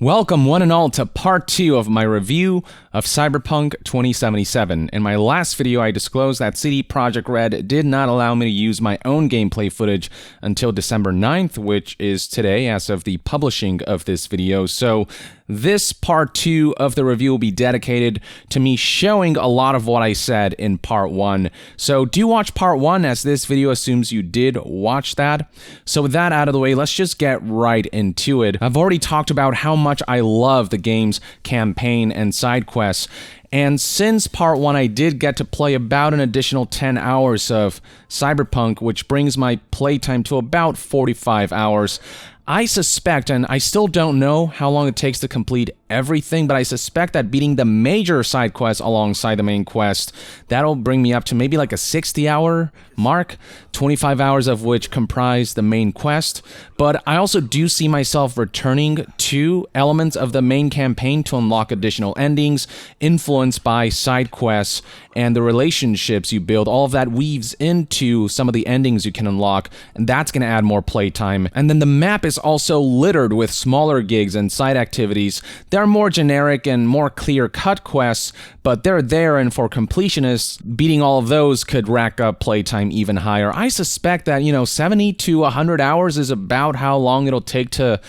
Welcome one and all to part 2 of my review of Cyberpunk 2077. In my last video, I disclosed that CD Projekt Red did not allow me to use my own gameplay footage until December 9th, which is today as of the publishing of this video. So this part 2 of the review will be dedicated to me showing a lot of what I said in part 1. So do watch part 1 as this video assumes you did watch that. So with that out of the way, let's just get right into it. I've already talked about how much I love the game's campaign and side quests. And since part 1, I did get to play about an additional 10 hours of Cyberpunk, which brings my playtime to about 45 hours. I suspect, and I still don't know how long it takes to complete everything, but I suspect that beating the major side quests alongside the main quest, that'll bring me up to maybe like a 60-hour mark, 25 hours of which comprise the main quest. But I also do see myself returning to elements of the main campaign to unlock additional endings, influenced by side quests and the relationships you build. All of that weaves into some of the endings you can unlock, and that's going to add more playtime. And then the map is also littered with smaller gigs and side activities. There are more generic and more clear-cut quests, but they're there, and for completionists, beating all of those could rack up playtime even higher. I suspect that, 70 to 100 hours is about how long it'll take to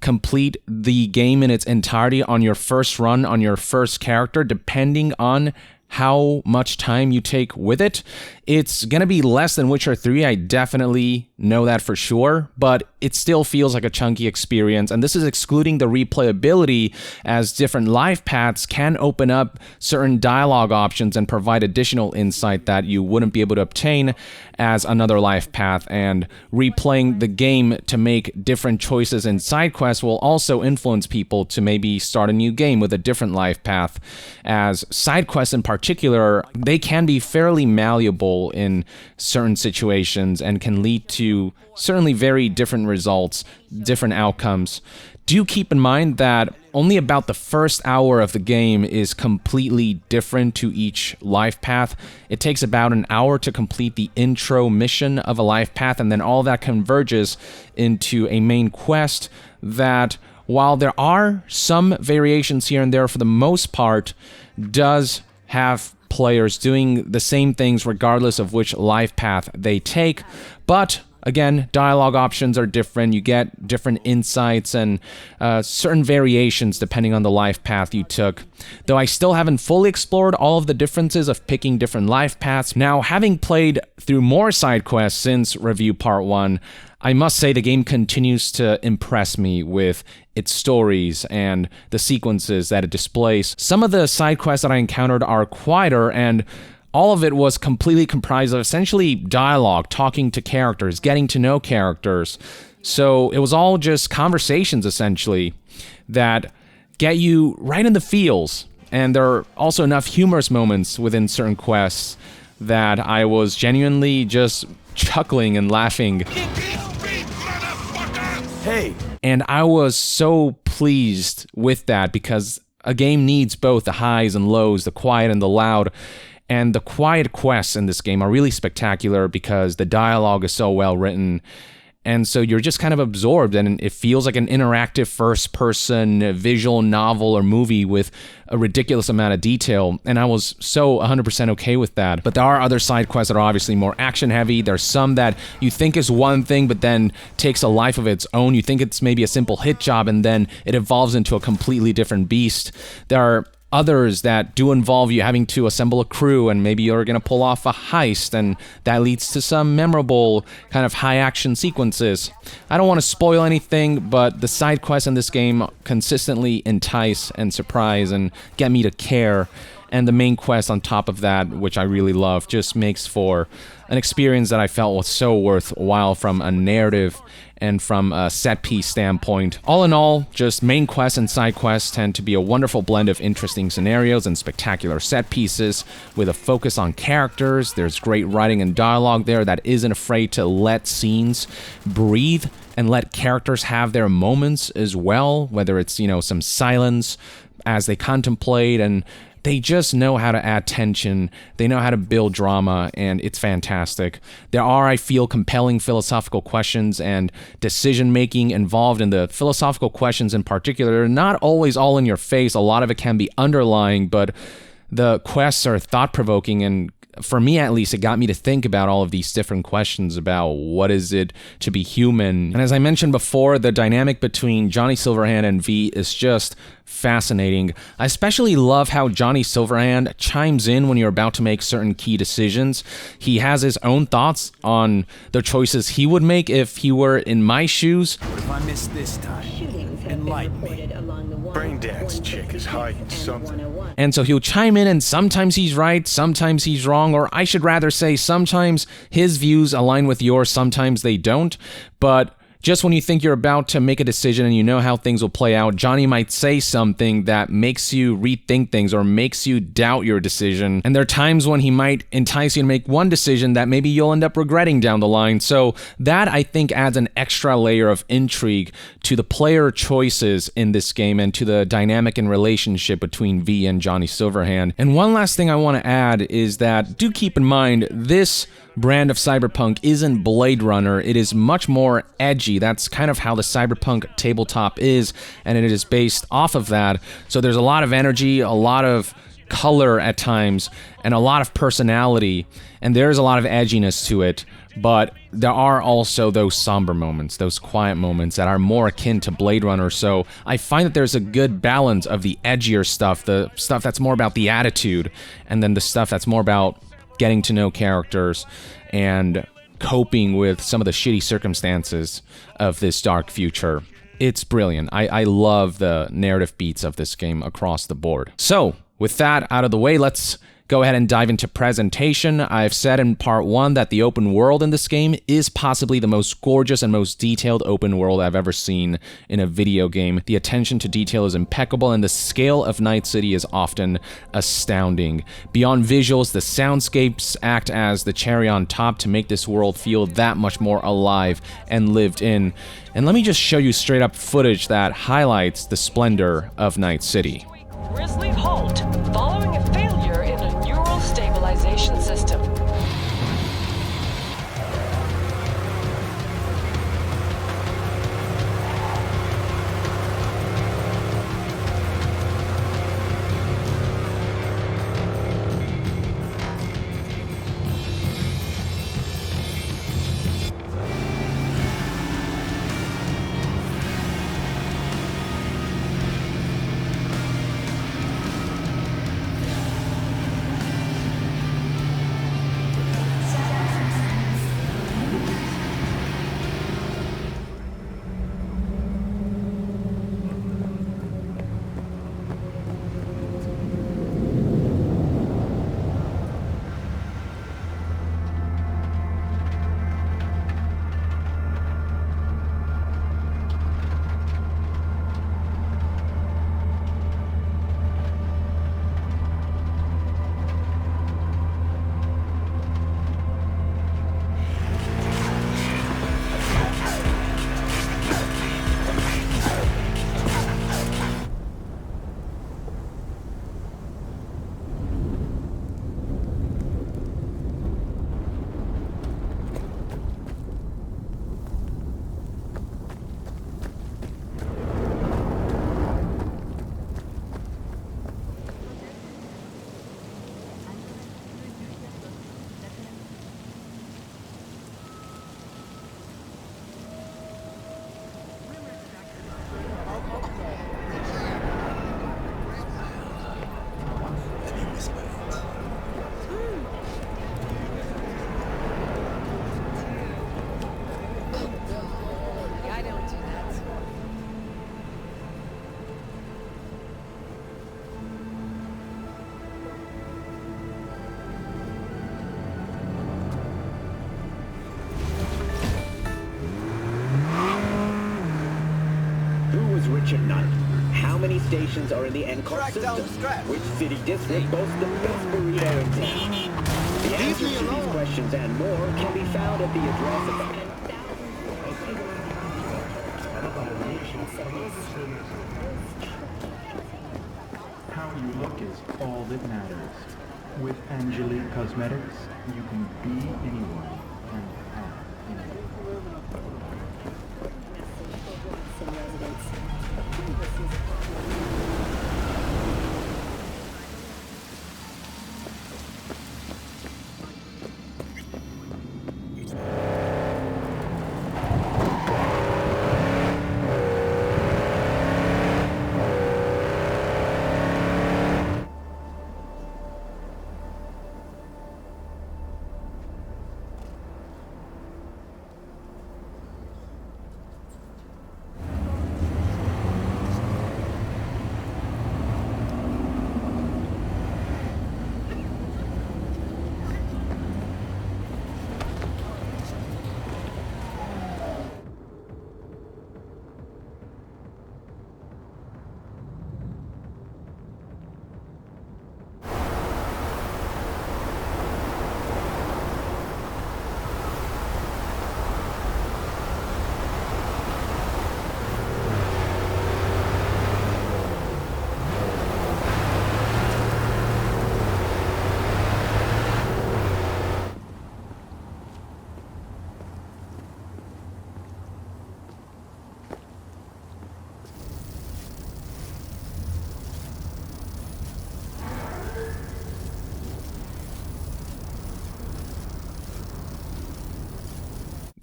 complete the game in its entirety on your first run, on your first character, depending on how much time you take with it. It's gonna be less than Witcher 3, I definitely know that for sure, but it still feels like a chunky experience, and this is excluding the replayability, as different life paths can open up certain dialogue options and provide additional insight that you wouldn't be able to obtain as another life path, and replaying the game to make different choices in side quests will also influence people to maybe start a new game with a different life path, as side quests in particular, they can be fairly malleable in certain situations and can lead to certainly very different results, different outcomes. Do keep in mind that only about the first hour of the game is completely different to each life path. It takes about an hour to complete the intro mission of a life path, and then all that converges into a main quest that, while there are some variations here and there, for the most part, does have players doing the same things regardless of which life path they take. But again, dialogue options are different. You get different insights and certain variations depending on the life path you took. Though I still haven't fully explored all of the differences of picking different life paths. Now, having played through more side quests since review part 1, I must say the game continues to impress me with its stories and the sequences that it displays. Some of the side quests that I encountered are quieter, and all of it was completely comprised of essentially dialogue, talking to characters, getting to know characters. So it was all just conversations, essentially, that get you right in the feels. And there are also enough humorous moments within certain quests that I was genuinely just chuckling and laughing. Hey! And I was so pleased with that, because a game needs both the highs and lows, the quiet and the loud. And the quiet quests in this game are really spectacular because the dialogue is so well written. And so you're just kind of absorbed, and it feels like an interactive first-person visual novel or movie with a ridiculous amount of detail, and I was so 100% okay with that. But there are other side quests that are obviously more action-heavy. There's some that you think is one thing, but then takes a life of its own. You think it's maybe a simple hit job, and then it evolves into a completely different beast. There are others that do involve you having to assemble a crew, and maybe you're going to pull off a heist, and that leads to some memorable kind of high action sequences. I don't want to spoil anything, but the side quests in this game consistently entice and surprise and get me to care. And the main quest on top of that, which I really love, just makes for an experience that I felt was so worthwhile from a narrative and from a set-piece standpoint. All in all, just main quests and side quests tend to be a wonderful blend of interesting scenarios and spectacular set pieces with a focus on characters. There's great writing and dialogue there that isn't afraid to let scenes breathe and let characters have their moments as well, whether it's, some silence as they contemplate and They just know how to add tension, they know how to build drama, and it's fantastic. There are, I feel, compelling philosophical questions and decision-making involved in the philosophical questions in particular. Not always all in your face, a lot of it can be underlying, but the quests are thought-provoking, and for me at least, it got me to think about all of these different questions about what is it to be human. And as I mentioned before, the dynamic between Johnny Silverhand and V is just fascinating. I especially love how Johnny Silverhand chimes in when you're about to make certain key decisions. He has his own thoughts on the choices he would make if he were in my shoes. What if I miss this time? Enlighten me. Braindance chick is hiding something. And so he'll chime in, and sometimes he's right, sometimes he's wrong, or I should rather say sometimes his views align with yours, sometimes they don't. But just when you think you're about to make a decision and you know how things will play out, Johnny might say something that makes you rethink things or makes you doubt your decision. And there are times when he might entice you to make one decision that maybe you'll end up regretting down the line. So that, I think, adds an extra layer of intrigue to the player choices in this game and to the dynamic and relationship between V and Johnny Silverhand. And one last thing I want to add is that do keep in mind this brand of Cyberpunk isn't Blade Runner. It is much more edgy. That's kind of how the Cyberpunk tabletop is, and it is based off of that. So there's a lot of energy, a lot of color at times, and a lot of personality, and there's a lot of edginess to it. But there are also those somber moments, those quiet moments that are more akin to Blade Runner. So I find that there's a good balance of the edgier stuff, the stuff that's more about the attitude, and then the stuff that's more about getting to know characters and coping with some of the shitty circumstances of this dark future. It's brilliant. I love the narrative beats of this game across the board. So, with that out of the way, let's go ahead and dive into presentation. I've said in part 1 that the open world in this game is possibly the most gorgeous and most detailed open world I've ever seen in a video game. The attention to detail is impeccable, and the scale of Night City is often astounding. Beyond visuals, the soundscapes act as the cherry on top to make this world feel that much more alive and lived in. And let me just show you straight up footage that highlights the splendor of Night City. Grisly halt following a failure in a neural stabilization system. At night. How many stations are in the NCAR system? Which city district boasts the best burrito in town? The answers to these questions and more can be found at the address of the... How you look is all that matters. With Angelique Cosmetics, you can be anyone and have anything.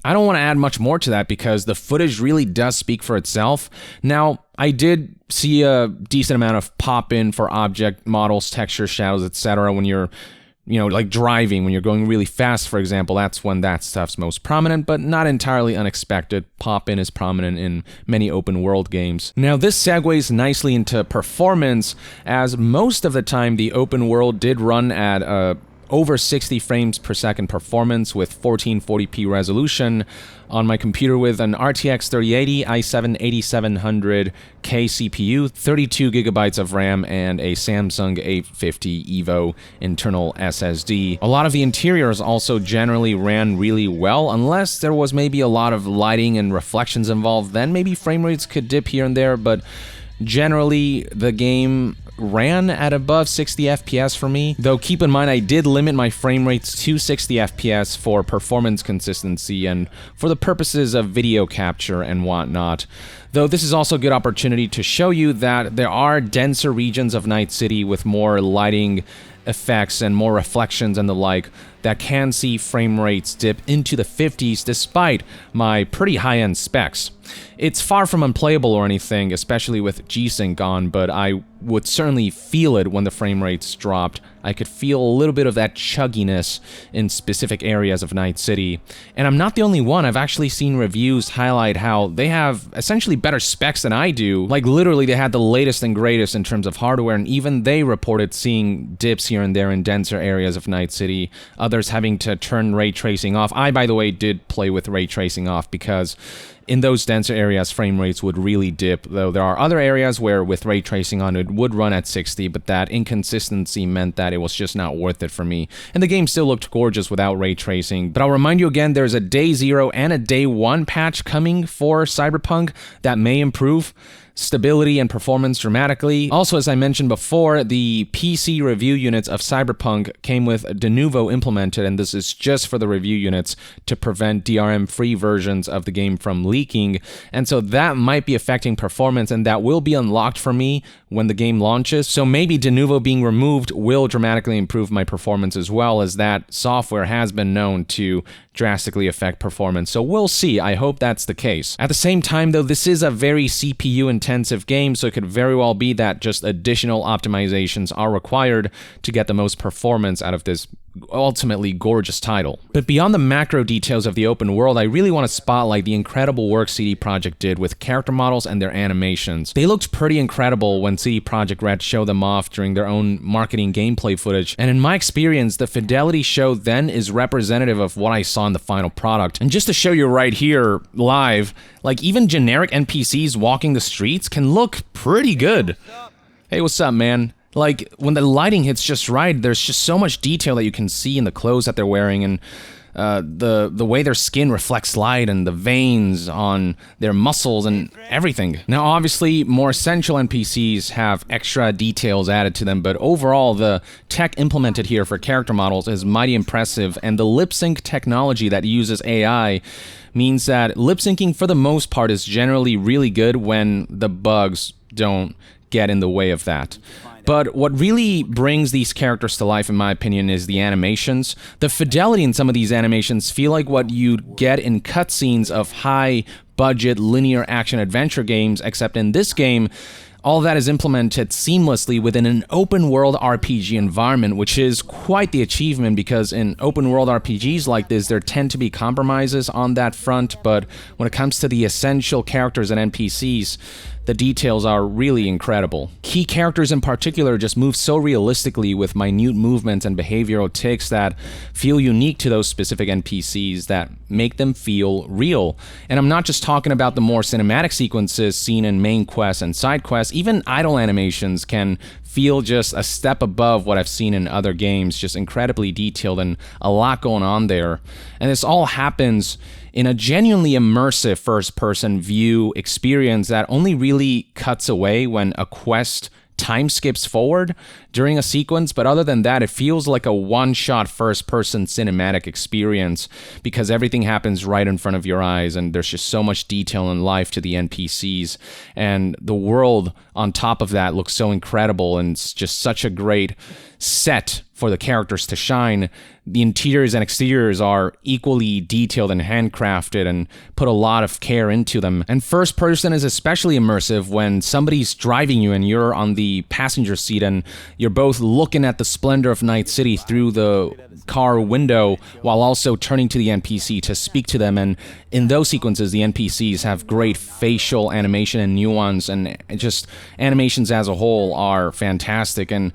I don't want to add much more to that because the footage really does speak for itself. Now, I did see a decent amount of pop-in for object models, textures, shadows, etc. when you're, like driving, when you're going really fast, for example. That's when that stuff's most prominent, but not entirely unexpected. Pop-in is prominent in many open world games. Now, this segues nicely into performance, as most of the time the open world did run at over 60 frames per second performance with 1440p resolution on my computer with an RTX 3080 i7-8700K CPU, 32 gigabytes of RAM, and a Samsung 850 EVO internal SSD. A lot of the interiors also generally ran really well, unless there was maybe a lot of lighting and reflections involved. Then maybe frame rates could dip here and there, but generally the game ran at above 60 FPS for me, though keep in mind I did limit my frame rates to 60 FPS for performance consistency and for the purposes of video capture and whatnot. Though this is also a good opportunity to show you that there are denser regions of Night City with more lighting effects and more reflections and the like that can see frame rates dip into the 50s despite my pretty high-end specs. It's far from unplayable or anything, especially with G-Sync on, but I would certainly feel it when the frame rates dropped. I could feel a little bit of that chugginess in specific areas of Night City. And I'm not the only one. I've actually seen reviews highlight how they have essentially better specs than I do. Like literally they had the latest and greatest in terms of hardware, and even they reported seeing dips here and there in denser areas of Night City, others having to turn ray tracing off. I, by the way, did play with ray tracing off because in those denser areas, frame rates would really dip, though there are other areas where with ray tracing on it would run at 60, but that inconsistency meant that it was just not worth it for me. And the game still looked gorgeous without ray tracing. But I'll remind you again, there's a Day 0 and a Day 1 patch coming for Cyberpunk that may improve stability and performance dramatically. Also, as I mentioned before, the PC review units of Cyberpunk came with Denuvo implemented, and this is just for the review units to prevent DRM-free versions of the game from leaking, and so that might be affecting performance, and that will be unlocked for me when the game launches. So maybe Denuvo being removed will dramatically improve my performance as well, as that software has been known to drastically affect performance. So we'll see. I hope that's the case. At the same time, though, this is a very CPU-intensive game, so it could very well be that just additional optimizations are required to get the most performance out of this ultimately gorgeous title. But beyond the macro details of the open world, I really want to spotlight the incredible work CD Projekt did with character models and their animations. They looked pretty incredible when CD Projekt Red showed them off during their own marketing gameplay footage, and in my experience, the fidelity showed then is representative of what I saw in the final product. And just to show you right here, live, like even generic NPCs walking the streets can look pretty good. Hey, what's up, man? Like, when the lighting hits just right, there's just so much detail that you can see in the clothes that they're wearing, and the way their skin reflects light and the veins on their muscles and everything. Now, obviously, more essential NPCs have extra details added to them, but overall, the tech implemented here for character models is mighty impressive, and the lip sync technology that uses AI means that lip syncing, for the most part, is generally really good when the bugs don't get in the way of that. But what really brings these characters to life, in my opinion, is the animations. The fidelity in some of these animations feel like what you'd get in cutscenes of high-budget linear action-adventure games, except in this game, all that is implemented seamlessly within an open-world RPG environment, which is quite the achievement, because in open-world RPGs like this, there tend to be compromises on that front, but when it comes to the essential characters and NPCs, the details are really incredible. Key characters in particular just move so realistically with minute movements and behavioral tics that feel unique to those specific NPCs that make them feel real. And I'm not just talking about the more cinematic sequences seen in main quests and side quests. Even idle animations can feel just a step above what I've seen in other games, just incredibly detailed and a lot going on there. And this all happens in a genuinely immersive first-person view experience that only really cuts away when a quest time skips forward during a sequence, but other than that, it feels like a one-shot first-person cinematic experience because everything happens right in front of your eyes, and there's just so much detail and life to the NPCs, and the world on top of that looks so incredible, and it's just such a great set for the characters to shine. The interiors and exteriors are equally detailed and handcrafted and put a lot of care into them. And first person is especially immersive when somebody's driving you and you're on the passenger seat and you're both looking at the splendor of Night City through the car window while also turning to the NPC to speak to them. And in those sequences, the NPCs have great facial animation and nuance, and just animations as a whole are fantastic. And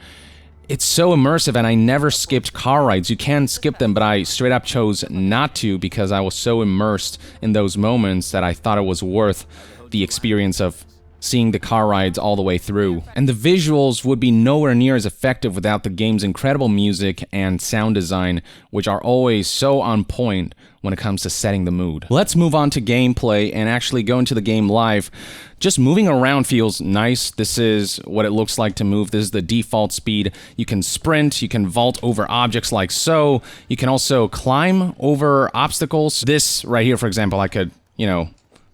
it's so immersive, and I never skipped car rides. You can skip them, but I straight up chose not to because I was so immersed in those moments that I thought it was worth the experience of seeing the car rides all the way through. And the visuals would be nowhere near as effective without the game's incredible music and sound design, which are always so on point when it comes to setting the mood. Let's move on to gameplay and actually go into the game live. Just moving around feels nice. This is what it looks like to move. This is the default speed. You can sprint, you can vault over objects like so. You can also climb over obstacles. This right here, for example, I could,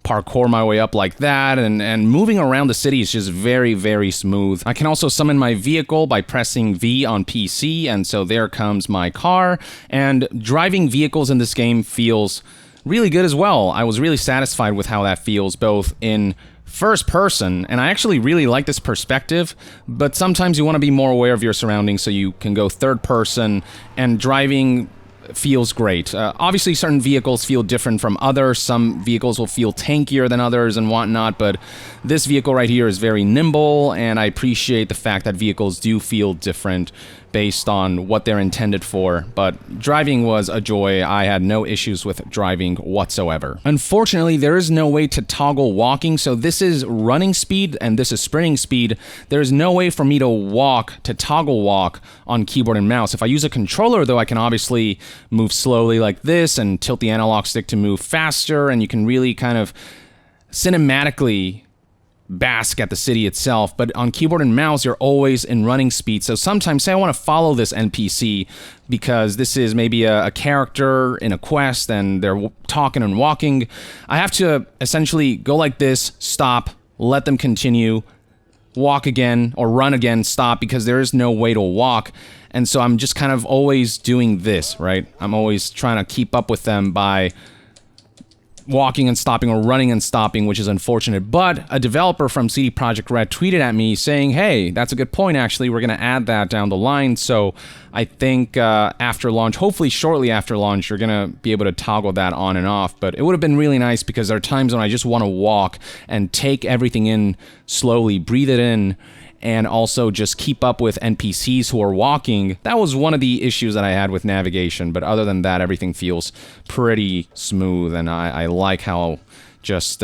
parkour my way up like that, and moving around the city is just very, very smooth. I can also summon my vehicle by pressing V on PC, and so there comes my car, and driving vehicles in this game feels really good as well. I was really satisfied with how that feels, both in first person, and I actually really like this perspective, but sometimes you want to be more aware of your surroundings, so you can go third person, and driving feels great. Obviously, certain vehicles feel different from others. Some vehicles will feel tankier than others and whatnot, but this vehicle right here is very nimble, and I appreciate the fact that vehicles do feel different based on what they're intended for, but driving was a joy. I had no issues with driving whatsoever. Unfortunately, there is no way to toggle walking, so this is running speed and this is sprinting speed. There is no way for me to toggle walk on keyboard and mouse. If I use a controller, though, I can obviously move slowly like this and tilt the analog stick to move faster, and you can really kind of cinematically bask at the city itself. But on keyboard and mouse, you're always in running speed. So sometimes, say I want to follow this NPC because this is maybe a character in a quest and they're talking and walking, I have to essentially go like this, stop, let them continue, walk again, or run again, stop, because there is no way to walk. And so I'm just kind of always doing this, right? I'm always trying to keep up with them by walking and stopping or running and stopping, which is unfortunate. But a developer from CD Projekt Red tweeted at me saying, hey, that's a good point, actually. We're going to add that down the line. So I think after launch, hopefully shortly after launch, you're going to be able to toggle that on and off. But it would have been really nice because there are times when I just want to walk and take everything in slowly, breathe it in, and also just keep up with NPCs who are walking. That was one of the issues that I had with navigation, but other than that, everything feels pretty smooth, and I like how just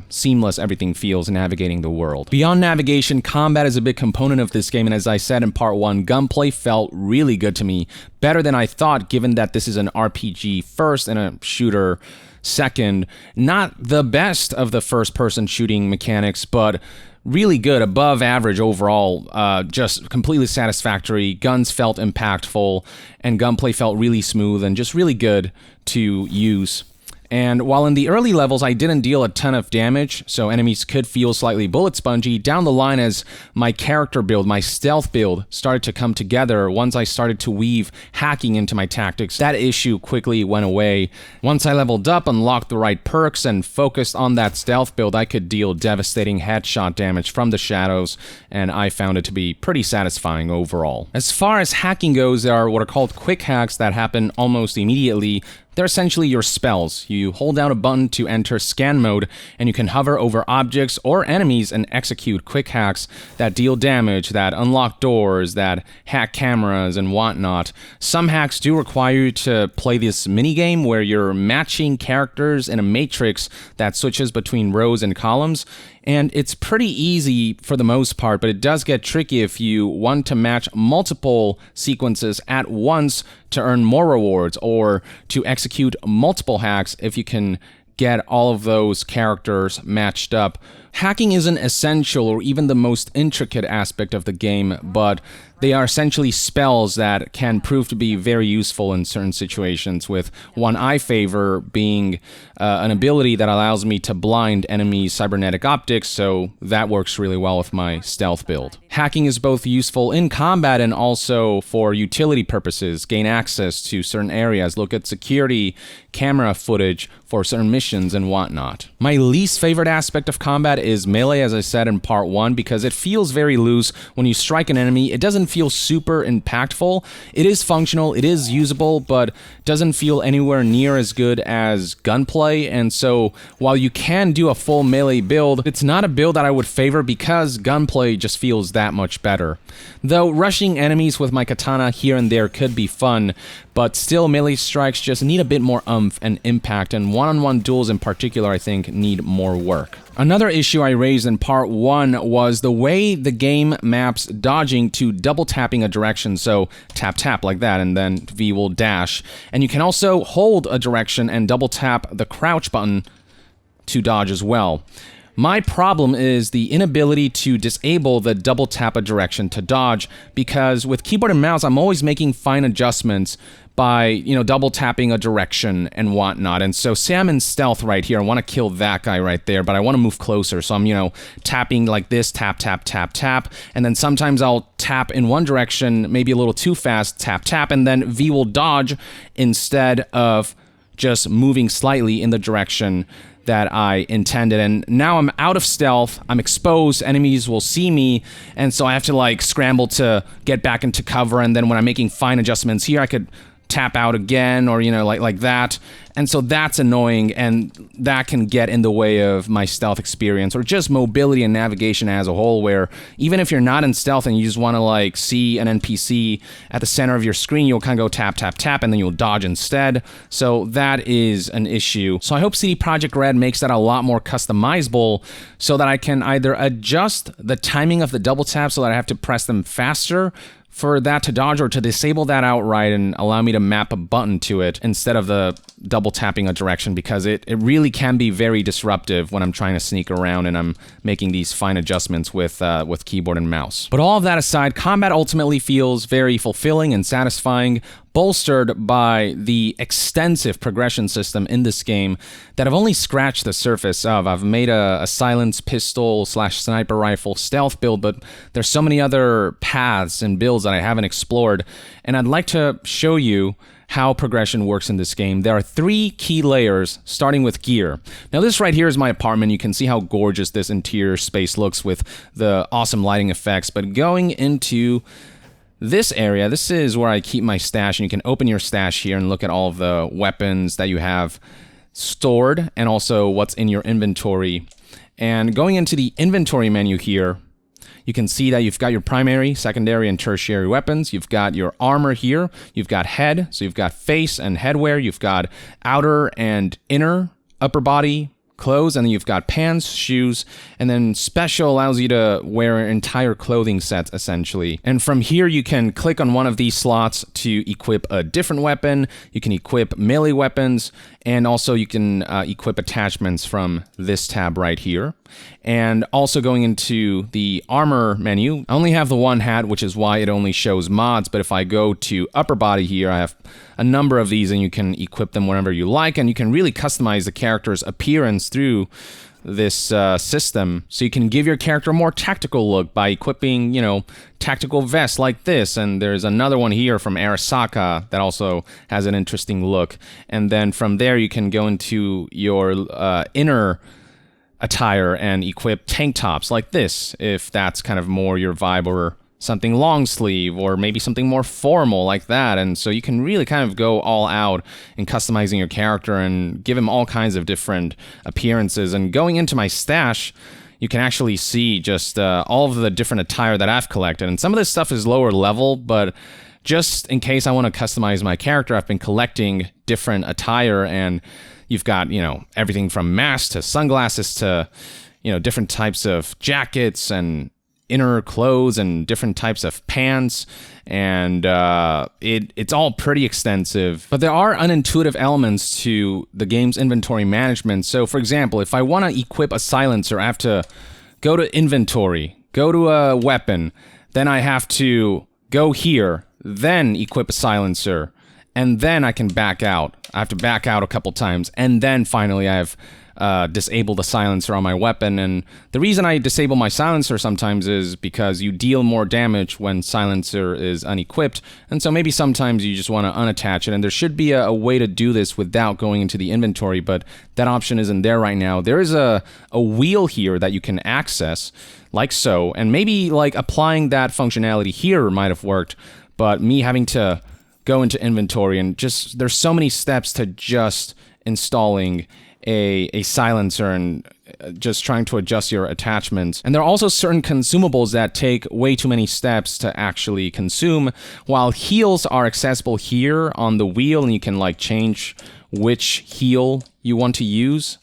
seamless everything feels navigating the world. Beyond navigation, combat is a big component of this game, and as I said in part 1, gunplay felt really good to me, better than I thought given that this is an RPG first and a shooter second. Not the best of the first-person shooting mechanics, but really good, above average overall, just completely satisfactory. Guns felt impactful, and gunplay felt really smooth and just really good to use. And while in the early levels I didn't deal a ton of damage, so enemies could feel slightly bullet spongy, down the line as my character build, my stealth build, started to come together, once I started to weave hacking into my tactics, that issue quickly went away. Once I leveled up, unlocked the right perks, and focused on that stealth build, I could deal devastating headshot damage from the shadows, and I found it to be pretty satisfying overall. As far as hacking goes, there are what are called quick hacks that happen almost immediately. They're essentially your spells. You hold down a button to enter scan mode, and you can hover over objects or enemies and execute quick hacks that deal damage, that unlock doors, that hack cameras and whatnot. Some hacks do require you to play this minigame where you're matching characters in a matrix that switches between rows and columns. And it's pretty easy for the most part, but it does get tricky if you want to match multiple sequences at once to earn more rewards, or to execute multiple hacks if you can get all of those characters matched up. Hacking isn't essential or even the most intricate aspect of the game, but they are essentially spells that can prove to be very useful in certain situations, with one I favor being an ability that allows me to blind enemies' cybernetic optics, so that works really well with my stealth build. Hacking is both useful in combat and also for utility purposes, gain access to certain areas, look at security, camera footage for certain missions and whatnot. My least favorite aspect of combat is melee, as I said in part 1, because it feels very loose. When you strike an enemy, it doesn't feel super impactful. It is functional, it is usable, but doesn't feel anywhere near as good as gunplay, and so while you can do a full melee build, it's not a build that I would favor because gunplay just feels that much better. Though rushing enemies with my katana here and there could be fun, but still melee strikes just need a bit more oomph and impact, and one-on-one duels in particular I think need more work. Another issue I raised in part 1 was the way the game maps dodging to double tapping a direction, so tap tap like that and then V will dash. And you can also hold a direction and double tap the crouch button to dodge as well. My problem is the inability to disable the double tap a direction to dodge, because with keyboard and mouse I'm always making fine adjustments by, double tapping a direction and whatnot. And so say I'm in stealth right here, I want to kill that guy right there, but I want to move closer, so I'm, tapping like this, tap, tap, tap, tap, and then sometimes I'll tap in one direction, maybe a little too fast, tap, tap, and then V will dodge instead of just moving slightly in the direction that I intended. And now I'm out of stealth, I'm exposed, enemies will see me, and so I have to scramble to get back into cover, and then when I'm making fine adjustments here, I could tap out again, or like that. And so that's annoying, and that can get in the way of my stealth experience, or just mobility and navigation as a whole, where even if you're not in stealth and you just want to see an NPC at the center of your screen, you'll kind of go tap, tap, tap, and then you'll dodge instead. So that is an issue. So I hope CD Projekt Red makes that a lot more customizable, so that I can either adjust the timing of the double tap so that I have to press them faster for that to dodge, or to disable that outright and allow me to map a button to it instead of the double tapping a direction, because it really can be very disruptive when I'm trying to sneak around and I'm making these fine adjustments with keyboard and mouse. But all of that aside, combat ultimately feels very fulfilling and satisfying, bolstered by the extensive progression system in this game that I've only scratched the surface of. I've made a silenced pistol / sniper rifle stealth build, but there's so many other paths and builds that I haven't explored, and I'd like to show you how progression works in this game. There are 3 key layers, starting with gear. Now this right here is my apartment. You can see how gorgeous this interior space looks with the awesome lighting effects, but going into this area, this is where I keep my stash, and you can open your stash here and look at all of the weapons that you have stored and also what's in your inventory. And going into the inventory menu here, you can see that you've got your primary, secondary, and tertiary weapons. You've got your armor here. You've got head, so you've got face and headwear. You've got outer and inner upper body clothes, and then you've got pants, shoes, and then special allows you to wear entire clothing sets, essentially. And from here, you can click on one of these slots to equip a different weapon. You can equip melee weapons, and also you can equip attachments from this tab right here. And also going into the armor menu, I only have the one hat, which is why it only shows mods, but if I go to upper body here, I have a number of these, and you can equip them whenever you like, and you can really customize the character's appearance through this system. So you can give your character a more tactical look by equipping, you know, tactical vests like this, and there's another one here from Arasaka that also has an interesting look. And then from there, you can go into your inner attire and equip tank tops like this, if that's kind of more your vibe, or something long sleeve, or maybe something more formal like that. And so you can really kind of go all out in customizing your character and give him all kinds of different appearances. And going into my stash, you can actually see just all of the different attire that I've collected. And some of this stuff is lower level, but just in case I want to customize my character, I've been collecting different attire, and you've got, you know, everything from masks to sunglasses to, you know, different types of jackets and inner clothes and different types of pants, and it's all pretty extensive. But there are unintuitive elements to the game's inventory management. So, for example, if I want to equip a silencer, I have to go to inventory, go to a weapon, then I have to go here, then equip a silencer, and then I can back out. I have to back out a couple times, and then finally I have disabled the silencer on my weapon. And the reason I disable my silencer sometimes is because you deal more damage when silencer is unequipped, and so maybe sometimes you just want to unattach it, and there should be a way to do this without going into the inventory, but that option isn't there right now. There is a wheel here that you can access, like so, and maybe like applying that functionality here might have worked, but me having to go into inventory, and just there's so many steps to just installing a silencer and just trying to adjust your attachments. And there are also certain consumables that take way too many steps to actually consume, while heals are accessible here on the wheel, and you can like change which heal you want to use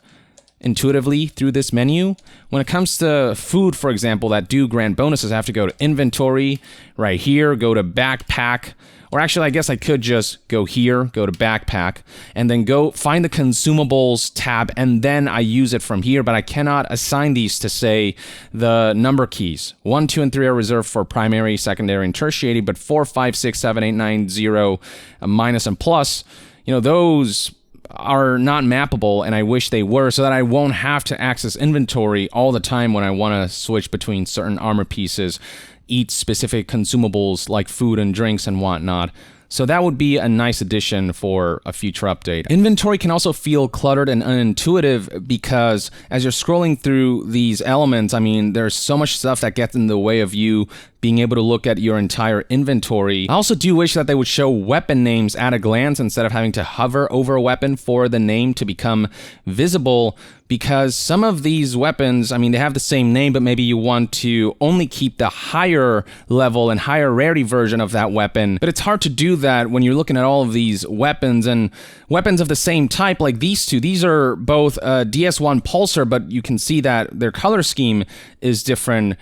intuitively through this menu. When it comes to food, for example, that do grant bonuses, I have to go to inventory right here, go to backpack, or actually I guess I could just go here, go to backpack, and then go find the consumables tab, and then I use it from here, but I cannot assign these to, say, the number keys. 1, 2, and 3 are reserved for primary, secondary, and tertiary, but 4, 5, 6, 7, 8, 9, 0, minus, and plus, you know, those are not mappable, and I wish they were, so that I won't have to access inventory all the time when I want to switch between certain armor pieces, eat specific consumables like food and drinks and whatnot. So that would be a nice addition for a future update. Inventory can also feel cluttered and unintuitive because as you're scrolling through these elements, I mean, there's so much stuff that gets in the way of you being able to look at your entire inventory. I also do wish that they would show weapon names at a glance instead of having to hover over a weapon for the name to become visible, because some of these weapons, I mean, they have the same name, but maybe you want to only keep the higher level and higher rarity version of that weapon. But it's hard to do that when you're looking at all of these weapons, and weapons of the same type, like these two. These are both DS1 Pulsar, but you can see that their color scheme is different.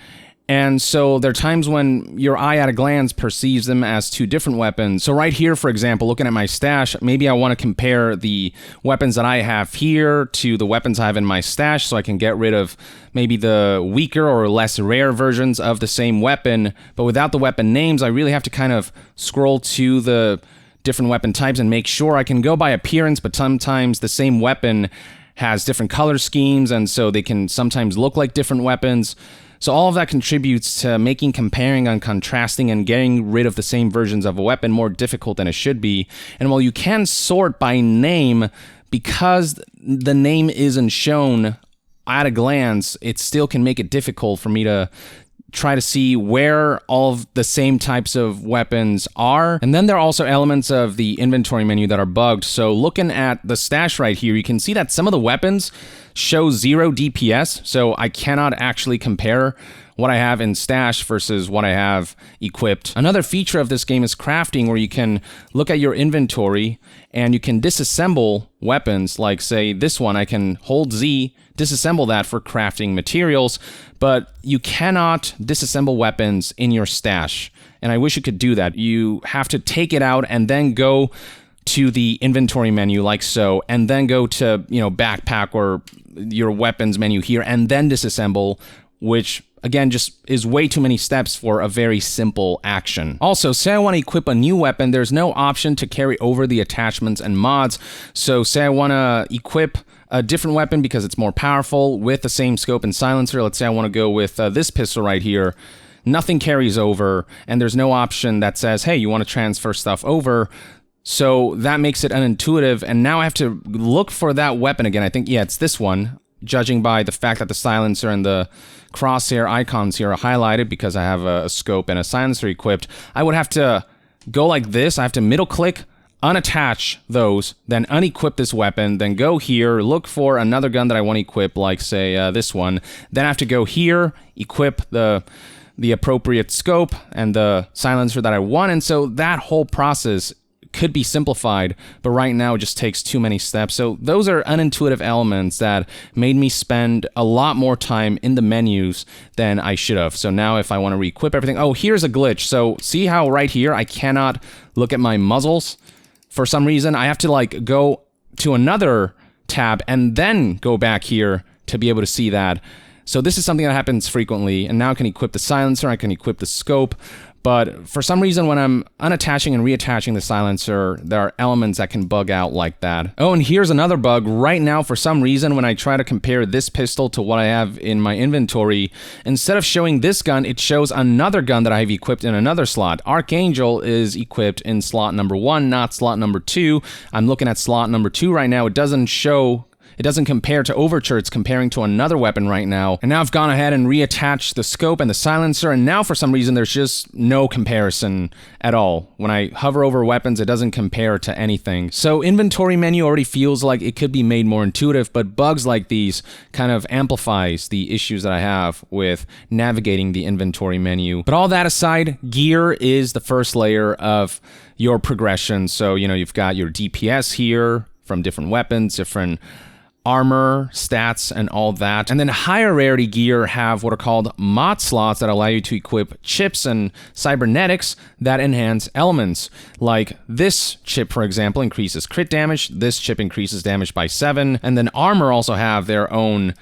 And so there are times when your eye at a glance perceives them as two different weapons. So right here, for example, looking at my stash, maybe I want to compare the weapons that I have here to the weapons I have in my stash, so I can get rid of maybe the weaker or less rare versions of the same weapon. But without the weapon names, I really have to kind of scroll to the different weapon types and make sure I can go by appearance, but sometimes the same weapon has different color schemes, and so they can sometimes look like different weapons. So all of that contributes to making comparing and contrasting and getting rid of the same versions of a weapon more difficult than it should be. And while you can sort by name, because the name isn't shown at a glance, it still can make it difficult for me to try to see where all of the same types of weapons are. And then there are also elements of the inventory menu that are bugged. So looking at the stash right here, you can see that some of the weapons show 0 DPS, so I cannot actually compare what I have in stash versus what I have equipped. Another feature of this game is crafting, where you can look at your inventory and you can disassemble weapons. Like, say, this one, I can hold Z, disassemble that for crafting materials, but you cannot disassemble weapons in your stash. And I wish you could do that. You have to take it out and then go to the inventory menu like so, and then go to, backpack or your weapons menu here, and then disassemble, which again just is way too many steps for a very simple action. Also, say I want to equip a new weapon, there's no option to carry over the attachments and mods. So say I want to equip a different weapon because it's more powerful with the same scope and silencer. Let's say I want to go with this pistol right here. Nothing carries over, and there's no option that says, hey, you want to transfer stuff over. So that makes it unintuitive, and now I have to look for that weapon again. I think, yeah, it's this one, judging by the fact that the silencer and the crosshair icons here are highlighted because I have a scope and a silencer equipped. I would have to go like this. I have to middle click, unattach those, then unequip this weapon, then go here, look for another gun that I want to equip, like, say, this one. Then I have to go here, equip the appropriate scope and the silencer that I want, and so that whole process could be simplified, but right now it just takes too many steps. So those are unintuitive elements that made me spend a lot more time in the menus than I should have. So now if I want to re-equip everything, oh, here's a glitch. So see how right here I cannot look at my muzzles? For some reason, I have to like go to another tab and then go back here to be able to see that. So this is something that happens frequently, and now I can equip the silencer, I can equip the scope, but for some reason when I'm unattaching and reattaching the silencer, there are elements that can bug out like that. Oh, and here's another bug. Right now, for some reason, when I try to compare this pistol to what I have in my inventory, instead of showing this gun, it shows another gun that I have equipped in another slot. Archangel is equipped in slot number 1, not slot number 2. I'm looking at slot number 2 right now. It doesn't compare to Overture, it's comparing to another weapon right now. And now I've gone ahead and reattached the scope and the silencer, and now for some reason there's just no comparison at all. When I hover over weapons, it doesn't compare to anything. So inventory menu already feels like it could be made more intuitive, but bugs like these kind of amplifies the issues that I have with navigating the inventory menu. But all that aside, gear is the first layer of your progression. So, you've got your DPS here from different weapons, different armor, stats, and all that. And then higher rarity gear have what are called mod slots that allow you to equip chips and cybernetics that enhance elements. Like this chip, for example, increases crit damage. This chip increases damage by 7. And then armor also have their own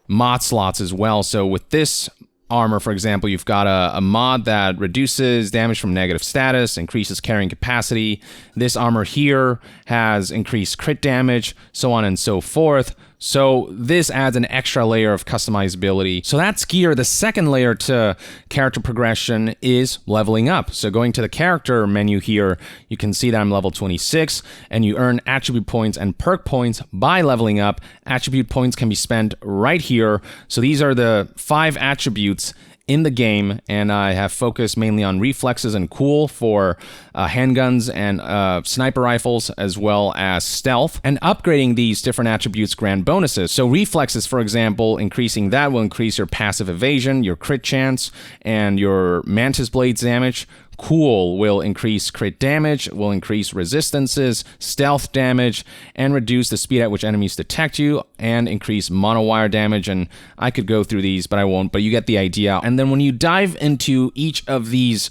mod slots as well. So with this armor, for example, you've got a mod that reduces damage from negative status, increases carrying capacity. This armor here has increased crit damage, so on and so forth. So this adds an extra layer of customizability. So that's gear. The second layer to character progression is leveling up. So going to the character menu here, you can see that I'm level 26, and you earn attribute points and perk points by leveling up. Attribute points can be spent right here. So these are the 5 attributes in the game, and I have focused mainly on reflexes and cool for handguns and sniper rifles, as well as stealth. And upgrading these different attributes grant bonuses. So reflexes, for example, increasing that will increase your passive evasion, your crit chance, and your mantis blades damage. Cool will increase crit damage, will increase resistances, stealth damage, and reduce the speed at which enemies detect you, and increase monowire damage. And I could go through these, but I won't, but you get the idea. And then when you dive into each of these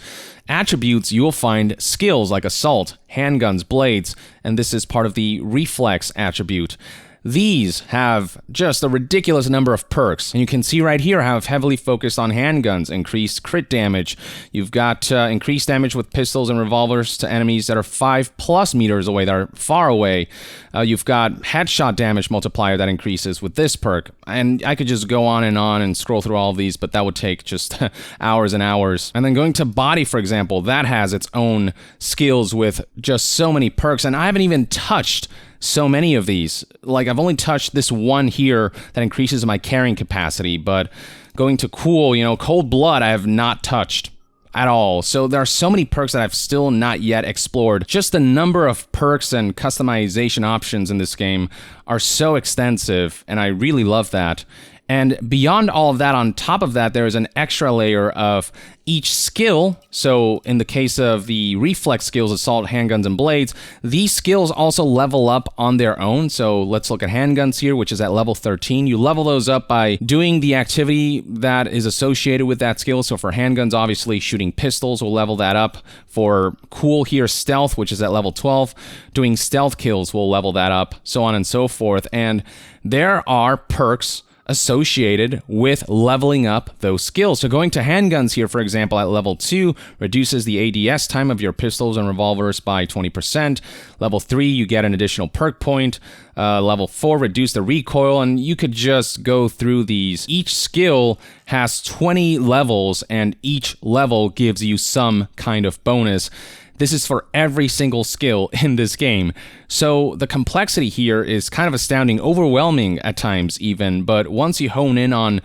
attributes, you will find skills like assault, handguns, blades, and this is part of the reflex attribute. These have just a ridiculous number of perks, and you can see right here how I've heavily focused on handguns, increased crit damage. You've got increased damage with pistols and revolvers to enemies that are 5+ meters away, that are far away. You've got headshot damage multiplier that increases with this perk, and I could just go on and scroll through all of these, but that would take just hours and hours. And then going to body, for example, that has its own skills with just so many perks, and I haven't even touched so many of these. Like, I've only touched this one here that increases my carrying capacity, but going to cool, cold blood, I have not touched at all. So there are so many perks that I've still not yet explored. Just the number of perks and customization options in this game are so extensive, and I really love that. And beyond all of that, on top of that, there is an extra layer of each skill. So in the case of the reflex skills, assault, handguns, and blades, these skills also level up on their own. So let's look at handguns here, which is at level 13. You level those up by doing the activity that is associated with that skill. So for handguns, obviously shooting pistols will level that up. For cool here, stealth, which is at level 12, doing stealth kills will level that up, so on and so forth. And there are perks associated with leveling up those skills. So going to handguns here, for example, at level 2, reduces the ADS time of your pistols and revolvers by 20%. Level 3, you get an additional perk point. Level 4, reduce the recoil, and you could just go through these. Each skill has 20 levels, and each level gives you some kind of bonus. This is for every single skill in this game. So the complexity here is kind of astounding, overwhelming at times even, but once you hone in on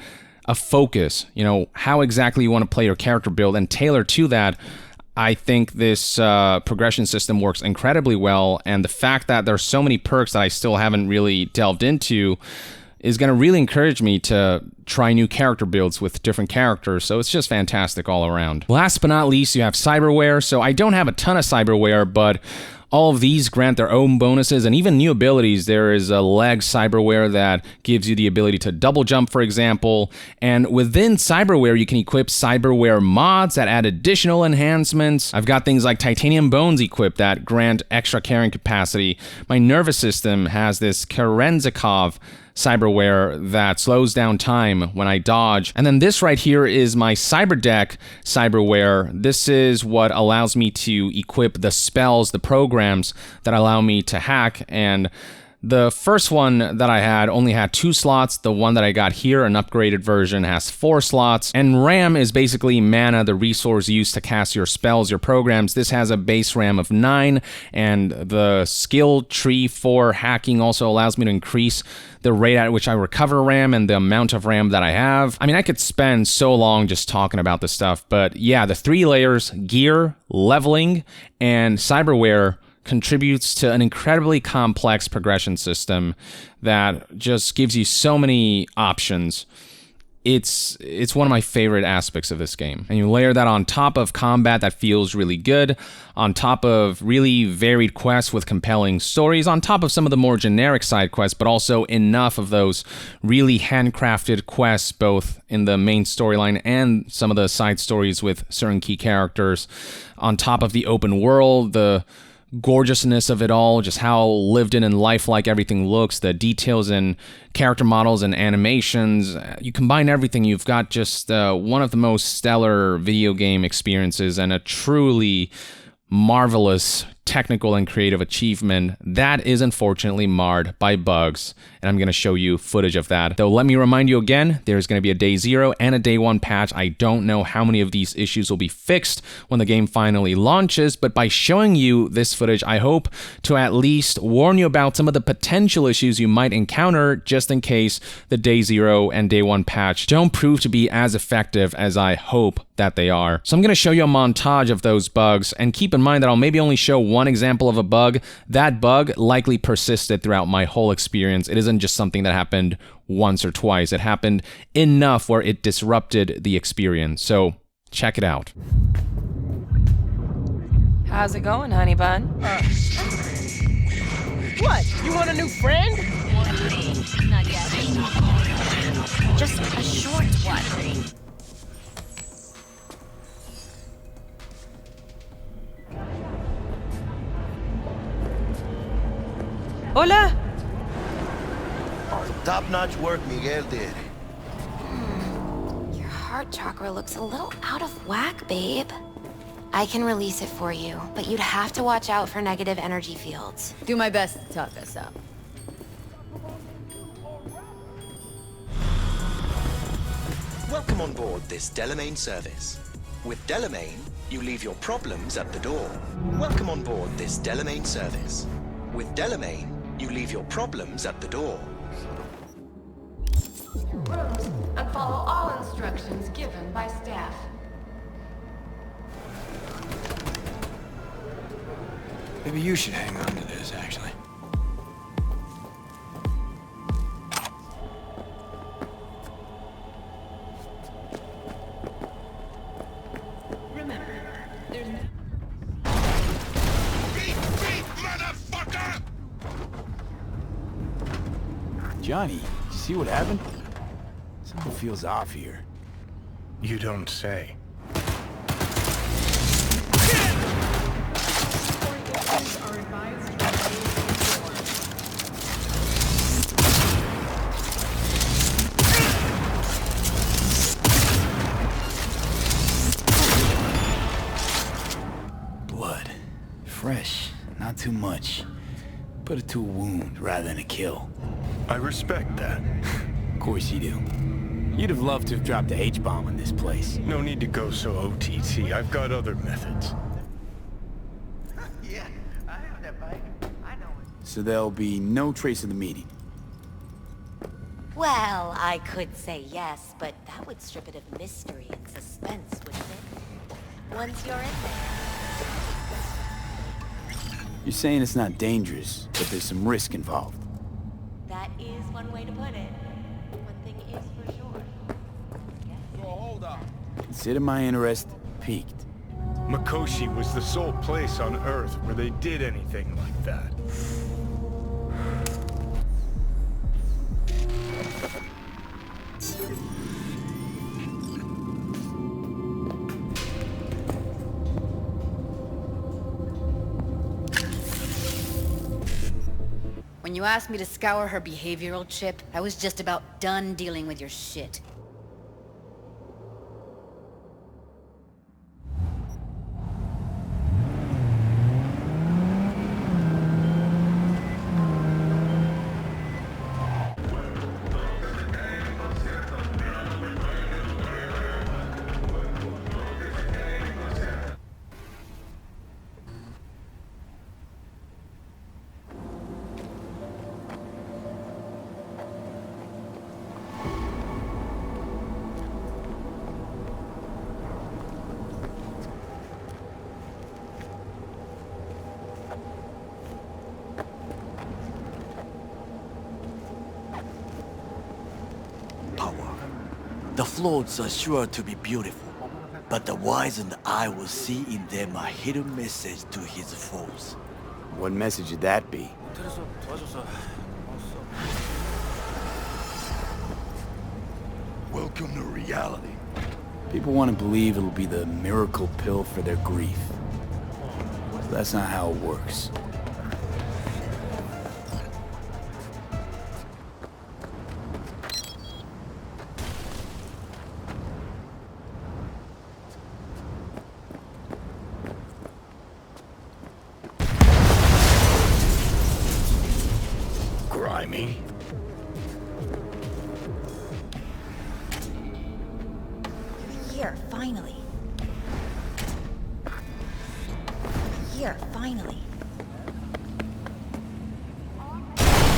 a focus, you know, how exactly you want to play your character build and tailor to that, I think this progression system works incredibly well, and the fact that there's so many perks that I still haven't really delved into is going to really encourage me to try new character builds with different characters, so it's just fantastic all around. Last but not least, you have cyberware. So I don't have a ton of cyberware, but all of these grant their own bonuses and even new abilities. There is a leg cyberware that gives you the ability to double jump, for example. And within cyberware, you can equip cyberware mods that add additional enhancements. I've got things like titanium bones equipped that grant extra carrying capacity. My nervous system has this Kerenzikov cyberware that slows down time when I dodge. And then this right here is my cyberdeck cyberware. This is what allows me to equip the spells, the programs that allow me to hack. And the first one that I had only had 2 slots. The one that I got here, an upgraded version, has 4 slots. And RAM is basically mana, the resource used to cast your spells, your programs. This has a base RAM of 9, and the skill tree for hacking also allows me to increase the rate at which I recover RAM and the amount of RAM that I have. I mean, I could spend so long just talking about this stuff, but yeah, the 3 layers, gear, leveling, and cyberware contributes to an incredibly complex progression system that just gives you so many options. It's one of my favorite aspects of this game. And you layer that on top of combat that feels really good, on top of really varied quests with compelling stories, on top of some of the more generic side quests, but also enough of those really handcrafted quests, both in the main storyline and some of the side stories with certain key characters, on top of the open world, the gorgeousness of it all, just how lived in and lifelike everything looks, the details in character models and animations. You combine everything, you've got just one of the most stellar video game experiences and a truly marvelous technical and creative achievement that is unfortunately marred by bugs, and I'm going to show you footage of that. Though let me remind you again, there's going to be a day 0 and a day 1 patch. I don't know how many of these issues will be fixed when the game finally launches, but by showing you this footage, I hope to at least warn you about some of the potential issues you might encounter, just in case the day 0 and day 1 patch don't prove to be as effective as I hope that they are. So I'm going to show you a montage of those bugs, and keep in mind that I'll maybe only show one example of a bug. That bug likely persisted throughout my whole experience. It isn't just something that happened once or twice. It happened enough where it disrupted the experience. So check it out. How's it going, honey bun? What? You want a new friend? Not yet. Just a short one. Hola! Top-notch work Miguel did. Your heart chakra looks a little out of whack, babe. I can release it for you, but you'd have to watch out for negative energy fields. Do my best to talk us up. Welcome on board this Delamain service. With Delamain, you leave your problems at the door. Welcome on board this Delamain service. With Delamain, you leave your problems at the door. Rooms, and follow all instructions given by staff. Maybe you should hang on to this, actually. Motherfucker! Johnny, you see what happened? Something feels off here. You don't say. Blood. Fresh, not too much. Put it to a wound rather than a kill. I respect that. Of course you do. You'd have loved to have dropped the H-bomb on this place. No need to go so OTT. I've got other methods. Yeah, I have that bike. I know it. So there'll be no trace of the meeting. Well, I could say yes, but that would strip it of mystery and suspense, wouldn't it? Once you're in there. You're saying it's not dangerous, but there's some risk involved. That is one way to put it. One thing is for sure. So hold up. Consider my interest piqued. Mikoshi was the sole place on Earth where they did anything like that. When you asked me to scour her behavioral chip, I was just about done dealing with your shit. The floats are sure to be beautiful, but the wizened eye will see in them a hidden message to his foes. What message would that be? Welcome to reality. People want to believe it'll be the miracle pill for their grief. So that's not how it works. Grimy. Here, finally. Here, finally.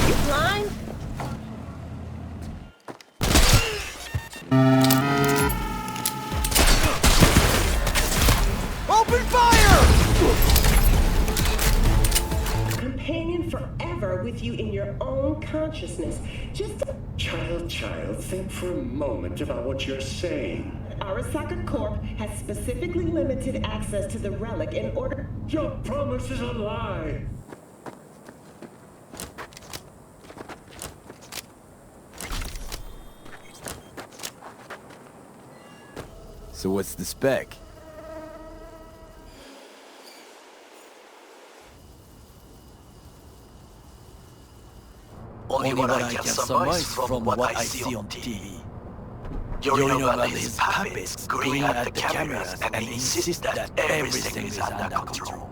You blind? Open fire! Companion forever with you in your own consciousness. Just Child, think for a moment about what you're saying. Arasaka Corp has specifically limited access to the relic in order. Your promise is a lie. So what's the spec? Only what I can surmise from what I see on TV. Yorinobu and his puppets grin at the cameras and insist that everything is under control.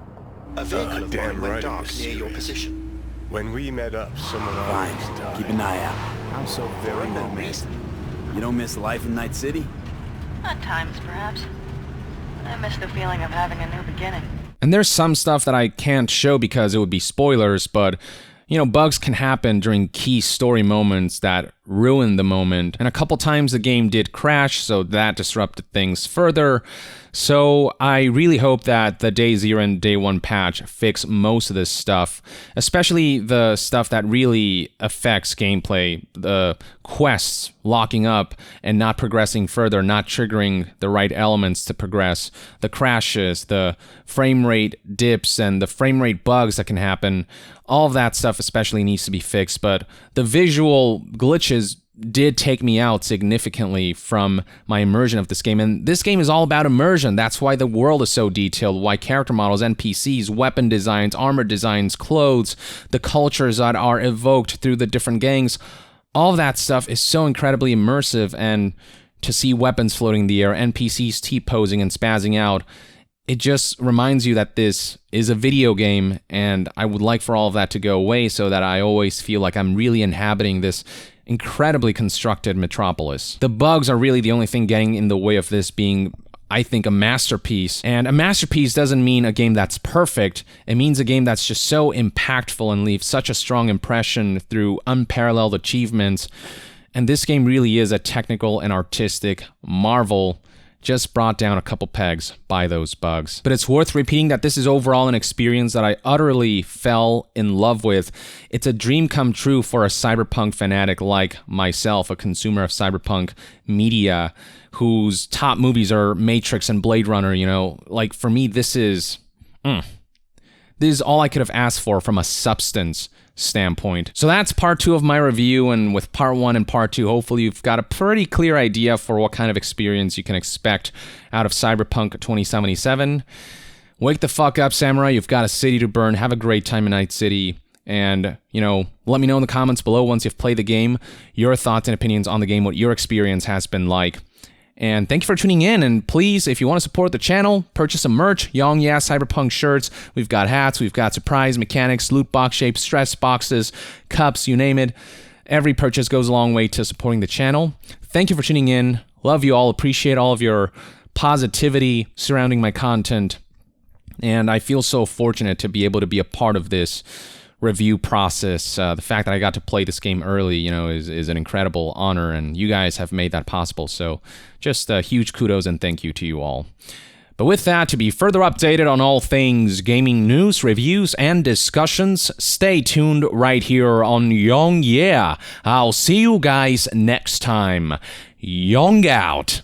A vehicle of mine went dark near your position. When we met up, someone Fine. always died. Keep an eye out. I'm so very romantic. You don't miss life in Night City? At times, perhaps. I miss the feeling of having a new beginning. And there's some stuff that I can't show because it would be spoilers, but, you know, bugs can happen during key story moments that ruined the moment. And a couple times the game did crash, so that disrupted things further. So I really hope that the Day 0 and Day 1 patch fix most of this stuff, especially the stuff that really affects gameplay, the quests locking up and not progressing further, not triggering the right elements to progress, the crashes, the frame rate dips, and the frame rate bugs that can happen. All of that stuff especially needs to be fixed, but the visual glitches did take me out significantly from my immersion of this game. And this game is all about immersion. That's why the world is so detailed, why character models, NPCs, weapon designs, armor designs, clothes, the cultures that are evoked through the different gangs, all of that stuff is so incredibly immersive. And to see weapons floating in the air, NPCs T-posing and spazzing out, it just reminds you that this is a video game, and I would like for all of that to go away so that I always feel like I'm really inhabiting this incredibly constructed metropolis. The bugs are really the only thing getting in the way of this being, I think, a masterpiece. And a masterpiece doesn't mean a game that's perfect. It means a game that's just so impactful and leaves such a strong impression through unparalleled achievements. And this game really is a technical and artistic marvel, just brought down a couple pegs by those bugs. But it's worth repeating that this is overall an experience that I utterly fell in love with. It's a dream come true for a cyberpunk fanatic like myself, a consumer of cyberpunk media, whose top movies are Matrix and Blade Runner, you know. Like, for me, this is all I could have asked for from a substance standpoint. So that's part 2 of my review, and with part 1 and part 2, hopefully you've got a pretty clear idea for what kind of experience you can expect out of Cyberpunk 2077. Wake the fuck up, Samurai. You've got a city to burn. Have a great time in Night City. And, you know, let me know in the comments below once you've played the game, your thoughts and opinions on the game, what your experience has been like. And thank you for tuning in, and please, if you want to support the channel, purchase some merch, Yong Yeah Cyberpunk shirts. We've got hats, we've got surprise mechanics, loot box shapes, stress boxes, cups, you name it. Every purchase goes a long way to supporting the channel. Thank you for tuning in. Love you all, appreciate all of your positivity surrounding my content, and I feel so fortunate to be able to be a part of this review process. The fact that I got to play this game early, you know, is an incredible honor, and you guys have made that possible. So just huge kudos and thank you to you all. But with that, to be further updated on all things gaming news, reviews, and discussions, stay tuned right here on Yong Yeah. I'll see you guys next time. Yong out.